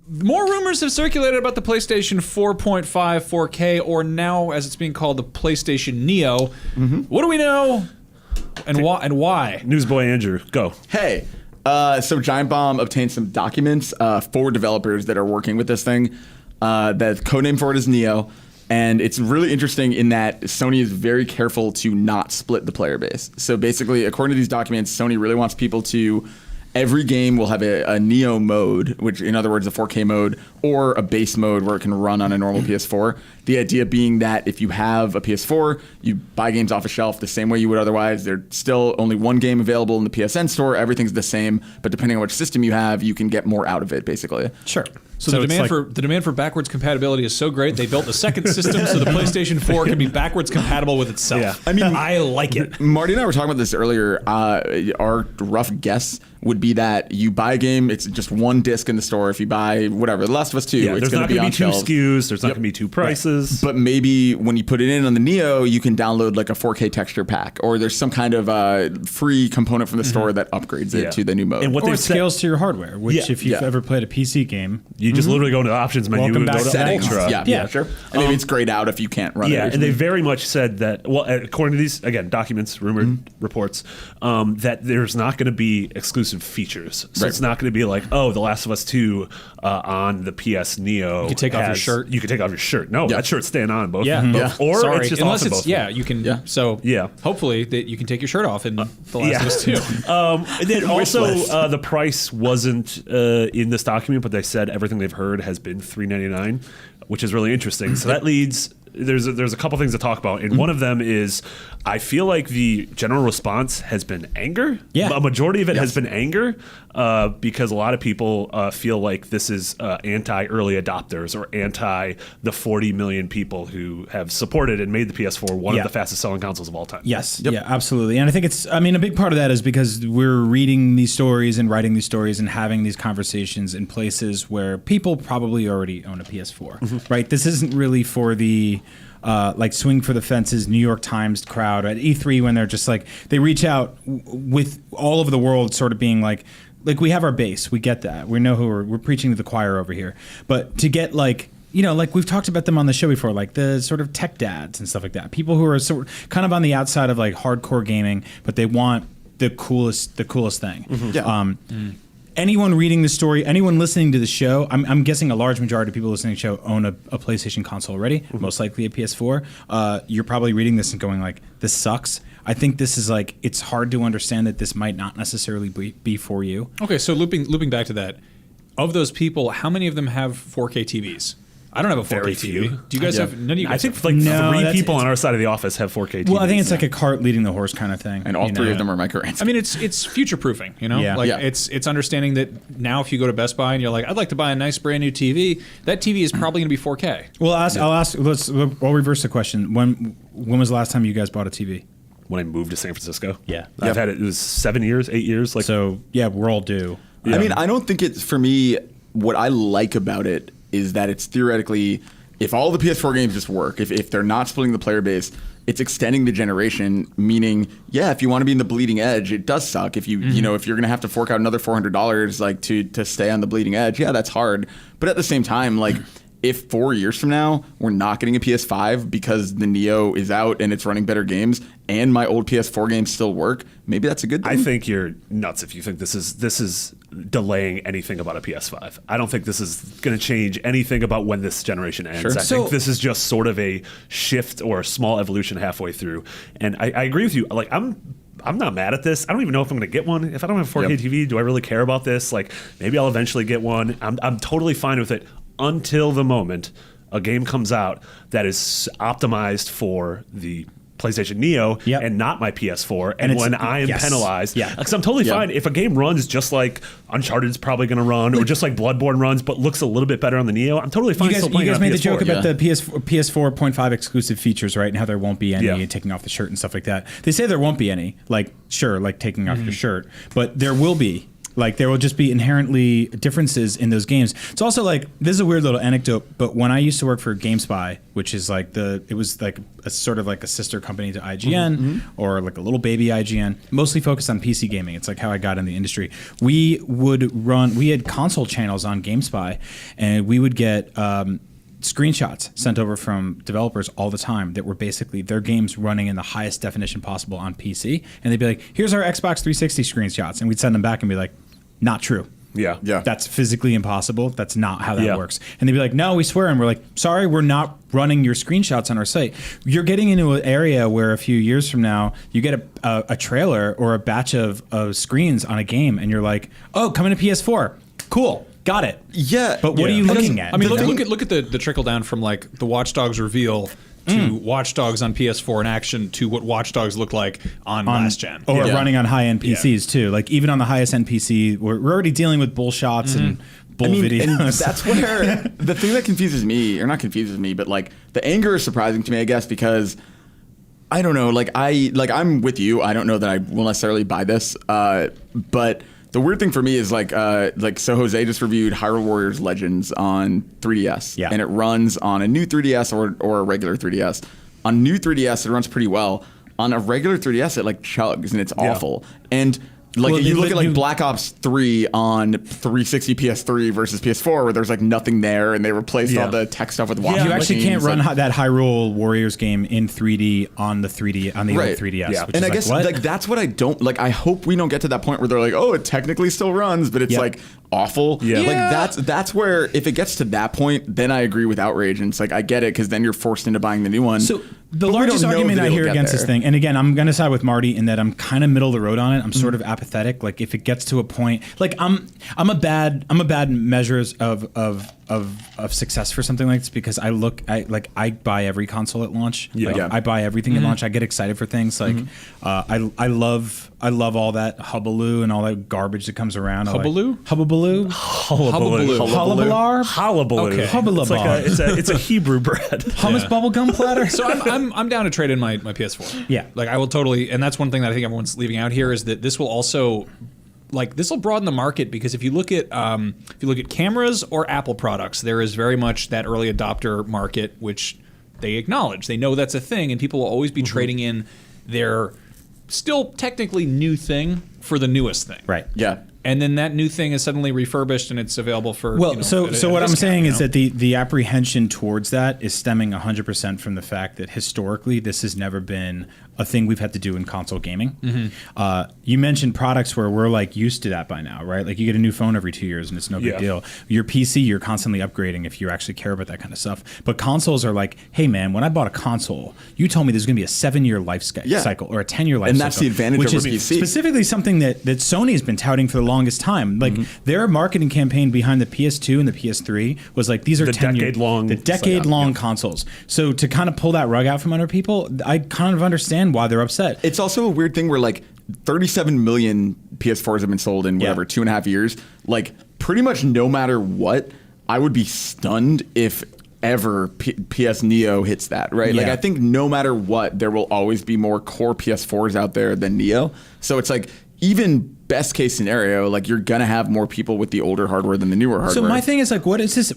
More rumors have circulated about the PlayStation 4.5 4K, or now, as it's being called, the PlayStation Neo. What do we know, and why? Newsboy Andrew, go. Hey, so Giant Bomb obtained some documents for developers that are working with this thing. The codename for it is Neo, and it's really interesting in that Sony is very careful to not split the player base. So basically, according to these documents, Sony really wants people to... Every game will have a Neo mode, which in other words, a 4K mode, or a base mode where it can run on a normal PS4. The idea being that if you have a PS4, you buy games off a shelf the same way you would otherwise. There's still only one game available in the PSN store. Everything's the same, but depending on which system you have, you can get more out of it, basically. Sure. So the demand for backwards compatibility is so great, they built a second system so the PlayStation 4 can be backwards compatible with itself. Yeah. I mean, I like it. Marty and I were talking about this earlier. Our rough guess would be that you buy a game, it's just one disc in the store. If you buy whatever, The Last of Us 2, it's going to be on shelves. There's not going to be two SKUs. There's not going to be two prices. But maybe when you put it in on the Neo, you can download like a 4K texture pack, or there's some kind of free component from the store that upgrades it to the new mode. And what it scales to your hardware, which if you've ever played a PC game, you just literally go into the options menu and go to settings. Ultra. Yeah, sure. And maybe it's grayed out if you can't run it. Yeah, and they very much said that, well, according to these, again, documents, rumored reports, that there's not going to be exclusive features. So it's not going to be like, oh, The Last of Us 2 on the PS Neo. You can take off your shirt. You can take off your shirt. No, that shirt's staying on both. Or Sorry. it's just Unless off it's, both. yeah, you can. So hopefully that you can take your shirt off in The Last of Us 2. And then also, the price wasn't in this document, but they said everything they've heard has been $399, which is really interesting. So that leads... There's a couple things to talk about, and one of them is I feel like the general response has been anger. Yeah. A majority of it has been anger because a lot of people feel like this is anti-early adopters or anti the 40 million people who have supported and made the PS4 one of the fastest selling consoles of all time. Yes, yeah, absolutely. And I think a big part of that is because we're reading these stories and writing these stories and having these conversations in places where people probably already own a PS4, right? This isn't really for the like swing for the fences New York Times crowd at E3 when they're just like, they reach out with all over the world sort of being like we have our base, we get that, we know who we're preaching to the choir over here, but to get like, you know, like we've talked about them on the show before, like the sort of tech dads and stuff like that, people who are sort of kind of on the outside of like hardcore gaming, but they want the coolest thing. Anyone reading the story, anyone listening to the show, I'm guessing a large majority of people listening to the show own a PlayStation console already, most likely a PS4. You're probably reading this and going like, this sucks. I think this is like, it's hard to understand that this might not necessarily be for you. Okay, so looping back to that, of those people, how many of them have 4K TVs? I don't have a 4K Very TV. few. Do you guys have? None of you guys I think have. like three people on our side of the office have 4K TVs. Well, I think it's like a cart leading the horse kind of thing. And all three of them are micro. I mean, it's future proofing, you know. Yeah. It's understanding that now if you go to Best Buy and you're like, I'd like to buy a nice brand new TV, that TV is probably going to be 4K. Well, I'll reverse the question. When was the last time you guys bought a TV? When I moved to San Francisco. Yeah. I've had it was 7 years, 8 years. Like, so yeah, we're all due. I mean, I don't think it's, for me, what I like about it is that it's theoretically, if all the PS4 games just work, if they're not splitting the player base, it's extending the generation, meaning, yeah, if you want to be in the bleeding edge, it does suck. If you if you're going to have to fork out another $400 like to stay on the bleeding edge, yeah, that's hard. But at the same time, like, if 4 years from now we're not getting a PS5 because the Neo is out and it's running better games and my old PS4 games still work, maybe that's a good thing. I think you're nuts if you think this is delaying anything about a PS5. I don't think this is going to change anything about when this generation ends. Sure. I think this is just sort of a shift or a small evolution halfway through. And I agree with you. Like, I'm not mad at this. I don't even know if I'm going to get one. If I don't have a 4K TV, do I really care about this? Like, maybe I'll eventually get one. I'm totally fine with it until the moment a game comes out that is optimized for the PlayStation Neo and not my PS4, and when I am penalized, because I'm totally fine if a game runs just like Uncharted's probably going to run, or just like Bloodborne runs, but looks a little bit better on the Neo. I'm totally fine. You guys made the joke about the PS4.5 exclusive features, right? And how there won't be any taking off the shirt and stuff like that. They say there won't be any. Like, sure, like taking off your shirt, but there will be. Like there will just be inherently differences in those games. It's also like, this is a weird little anecdote, but when I used to work for GameSpy, which is like it was like a sort of like a sister company to IGN or like a little baby IGN, mostly focused on PC gaming. It's like how I got in the industry. We had console channels on GameSpy, and we would get screenshots sent over from developers all the time that were basically their games running in the highest definition possible on PC, and they'd be like, here's our Xbox 360 screenshots, and we'd send them back and be like, not true. Yeah. That's physically impossible. That's not how that works. And they'd be like, no, we swear. And we're like, sorry, we're not running your screenshots on our site. You're getting into an area where a few years from now, you get a trailer or a batch of screens on a game, and you're like, oh, coming to PS4. Cool. Got it. Yeah. But what are you looking at? I mean, look at the trickle down from like the Watch Dogs reveal to Watch Dogs on PS4 in action to what Watch Dogs look like on last gen. Or running on high-end PCs, too. Like, even on the highest end PC, we're already dealing with bull shots and bull videos. And that's where the thing that confuses me, or not confuses me, but like the anger is surprising to me, I guess, because I don't know, I'm with you. I don't know that I will necessarily buy this, but the weird thing for me is so Jose just reviewed Hyrule Warriors Legends on 3DS, and it runs on a new 3DS or a regular 3DS. On new 3DS, it runs pretty well. On a regular 3DS, it like chugs and it's awful. And like you look at like Black Ops 3 on 360 PS3 versus PS4, where there's like nothing there, and they replaced all the tech stuff with walking. You actually can't run that Hyrule Warriors game in 3D on the old 3DS. Which and is I guess what? that's what I don't like. I hope we don't get to that point where they're like, oh, it technically still runs, but it's like awful. Like that's where if it gets to that point, then I agree with outrage, and it's like I get it because then you're forced into buying the new one. So the largest argument I hear against this thing, and again, I'm going to side with Marty in that I'm kind of middle of the road on it. I'm sort of apathetic. Like if it gets to a point, like I'm a bad measures of success for something like this because I buy every console at launch. I buy everything at launch. I get excited for things like I love all that hubbaloo and all that garbage that comes around. Hubbaloo? Hubbaloo? Hullabaloo? Hullabaloo. Okay. Hullabaloo. It's a Hebrew bread. Hummus bubblegum platter? So I'm down to trade in my PS4. Yeah. Like I will totally, and that's one thing that I think everyone's leaving out here is that this will also, like this will broaden the market because if you look at cameras or Apple products, there is very much that early adopter market which they acknowledge. They know that's a thing, and people will always be trading in their still technically new thing for the newest thing. Right. Yeah. And then that new thing is suddenly refurbished and it's available for so what I'm saying is that the apprehension towards that is stemming 100% from the fact that historically this has never been a thing we've had to do in console gaming. You mentioned products where we're like used to that by now, right? Like you get a new phone every 2 years and it's no big deal. Your PC, you're constantly upgrading if you actually care about that kind of stuff. But consoles are like, hey man, when I bought a console, you told me there's going to be a 7-year life cycle or a 10-year life cycle. And that's the advantage which of is PC. Specifically something that Sony has been touting for the longest time. Like their marketing campaign behind the PS2 and the PS3 was like, these are the 10 decade-long consoles. So to kind of pull that rug out from under people, I kind of understand why they're upset. It's also a weird thing where like 37 million PS4s have been sold in whatever 2.5 years. Like pretty much no matter what, I would be stunned if ever PS Neo hits that, right? Like I think no matter what, there will always be more core PS4s out there than Neo. So it's like even best case scenario, like you're gonna have more people with the older hardware than the newer hardware. So my thing is like, what is this?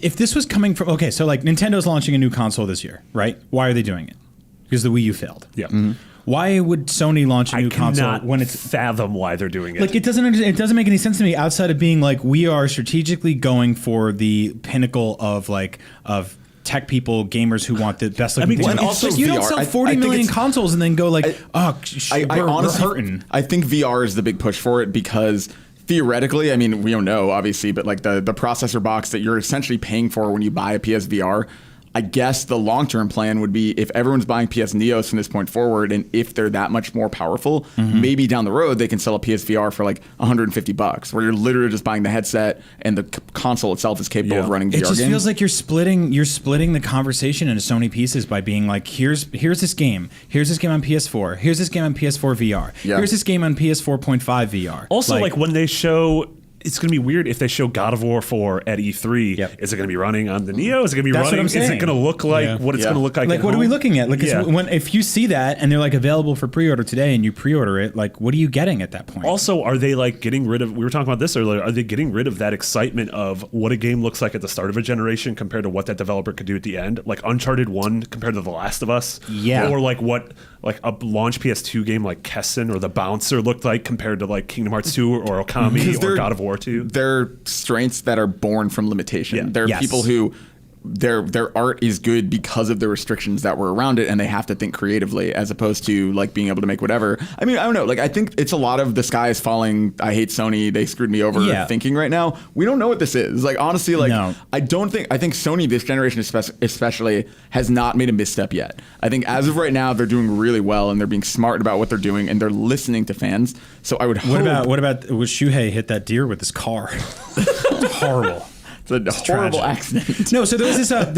If this was coming from so like Nintendo's launching a new console this year, right? Why are they doing it? Because the Wii U failed. Yeah. Why would Sony launch a new console when it's fathom why they're doing it? Like it doesn't make any sense to me outside of being like we are strategically going for the pinnacle of tech people, gamers who want the best looking thing. Also you don't sell 40 million consoles and then go like, we're hurting. I think VR is the big push for it because theoretically, I mean, we don't know obviously, but like the processor box that you're essentially paying for when you buy a PSVR, I guess the long-term plan would be if everyone's buying PS Neos from this point forward, and if they're that much more powerful, maybe down the road they can sell a PSVR for like $150, where you're literally just buying the headset and the console itself is capable of running VR games. It just feels like you're splitting the conversation into Sony pieces by being like, here's this game on PS4, here's this game on PS4 VR, here's this game on PS4.5 VR. Also, like when they show it's going to be weird if they show God of War 4 at E3. Yep. Is it going to be running on the Neo? Is it going to be That's what running? I'm Is it saying. going to look like what it's going to look like? Like, at what are we home? looking at? Like, Yeah. if you see that and they're like available for pre-order today, and you pre-order it, like, what are you getting at that point? Also, are they like getting rid of? We were talking about this earlier. Are they getting rid of that excitement of what a game looks like at the start of a generation compared to what that developer could do at the end? Like Uncharted 1 compared to The Last of Us. Yeah. Or like what like a launch PS2 game like Kessen or The Bouncer looked like compared to like Kingdom Hearts 2 or Okami or God of War 2. They're strengths that are born from limitation. Yeah. There are Yes. people who their art is good because of the restrictions that were around it, and they have to think creatively as opposed to like being able to make whatever. I mean, I don't know. Like, I think it's a lot of the sky is falling. I hate Sony. They screwed me over. Yeah. Thinking right now, we don't know what this is. Like, honestly, like No. I think Sony this generation especially has not made a misstep yet. I think as of right now, they're doing really well, and they're being smart about what they're doing, and they're listening to fans. So I would hope. what about was Shuhei hit that deer with his car? Horrible. It's a horrible tragic. accident. No, so there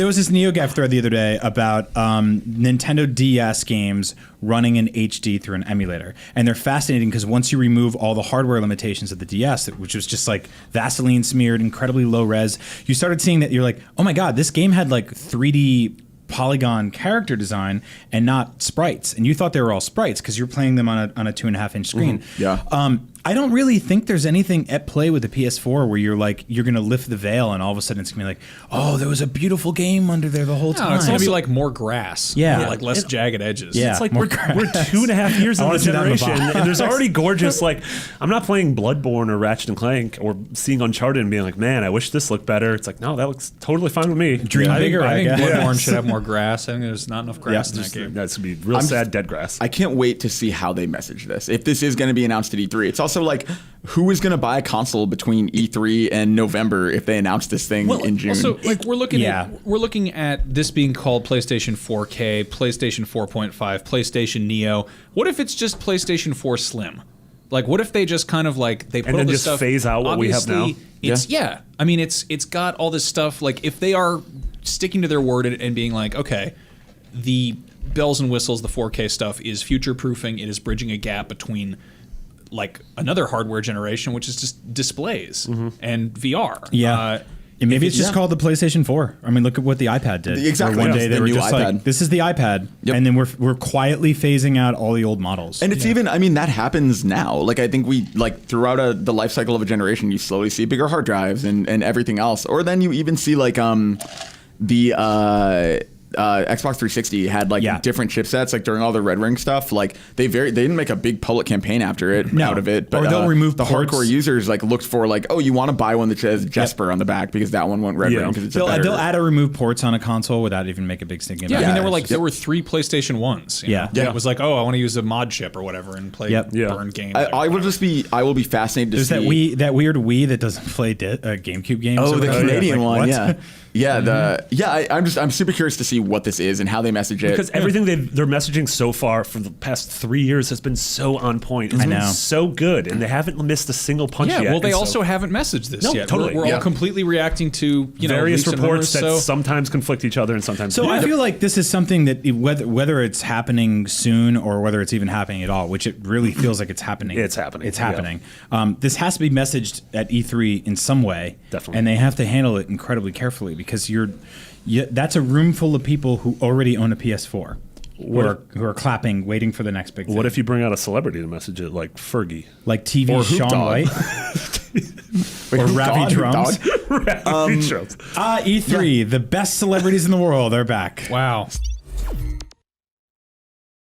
was this NeoGAF thread the other day about Nintendo DS games running in HD through an emulator, and they're fascinating because once you remove all the hardware limitations of the DS, which was just like Vaseline smeared, incredibly low res, you started seeing that you're like, oh my god, this game had like 3D polygon character design and not sprites, and you thought they were all sprites because you're playing them on a 2.5-inch screen. Yeah. I don't really think there's anything at play with the PS4 where you're gonna lift the veil and all of a sudden it's gonna be like, oh, there was a beautiful game under there the whole time. No, it's gonna be like more grass. Yeah. like less jagged edges. Yeah. It's like more we're grass. 2.5 years I into wanna the see that in the generation, box. and there's already gorgeous. Like, I'm not playing Bloodborne or Ratchet and Clank or seeing Uncharted and being like, man, I wish this looked better. It's like, no, that looks totally fine with me. Dream I think, bigger, I think guess. Bloodborne should have more grass. I think there's not enough grass in that game. That's gonna be real sad, dead grass. I can't wait to see how they message this. If this is going to be announced at E3, it's also like, who is going to buy a console between E3 and November if they announce this thing in June? Also, like we're looking Yeah. at this being called PlayStation 4K, PlayStation 4.5, PlayStation Neo. What if it's just PlayStation 4 Slim? Like, what if they just kind of like they put And all then this just stuff, phase out what we have now? obviously, It's I mean, it's got all this stuff. Like, if they are sticking to their word and being like, okay, the bells and whistles, the 4K stuff is future proofing. It is bridging a gap between like another hardware generation, which is just displays and VR. Yeah. And maybe it's just called the PlayStation 4. I mean, look at what the iPad did. Exactly. Where one Yeah, day they the were new just iPad. like, this is the iPad. Yep. And then we're quietly phasing out all the old models. And it's even, I mean, that happens now. Like, I think we, like, throughout the life cycle of a generation, you slowly see bigger hard drives and everything else. Or then you even see, like, the Xbox 360 had like different chipsets, like during all the Red Ring stuff. Like they didn't make a big public campaign after it out of it, but Or they'll remove the ports. hardcore users like looked for like, oh, you want to buy one that says Jesper on the back because that one went Red Ring because it's a better. They'll add a remove ports on a console without even make a big stinking Yeah, I mean, about it. there were 3 PlayStation 1s. you know? Yeah. It was like, oh, I want to use a mod chip or whatever and play burn games. I will be fascinated to There's see that weird Wii that doesn't play GameCube games. Oh, or the whatever. Canadian Like, one, what? I'm super curious to see what this is and how they message it. Because everything they're messaging so far for the past 3 years has been so on point. It's I been know. so good, and they haven't missed a single punch yet. well, they And also so haven't messaged this No, yet. totally. We're Yeah. all completely reacting to various leaks and reports that rumors, so sometimes conflict each other and sometimes So don't. I feel like this is something that whether it's happening soon or whether it's even happening at all, which it really feels like it's happening. It's happening, It's yeah. happening. This has to be messaged at E3 in some way. Definitely. And they have to handle it incredibly carefully because that's a room full of people who already own a PS4. Who are clapping, waiting for the next big thing. What if you bring out a celebrity to message it, like Fergie? like TV Or Hoop Shaun Dog. White or Ravi Drums? Shows. E3, the best celebrities in the world are back. wow.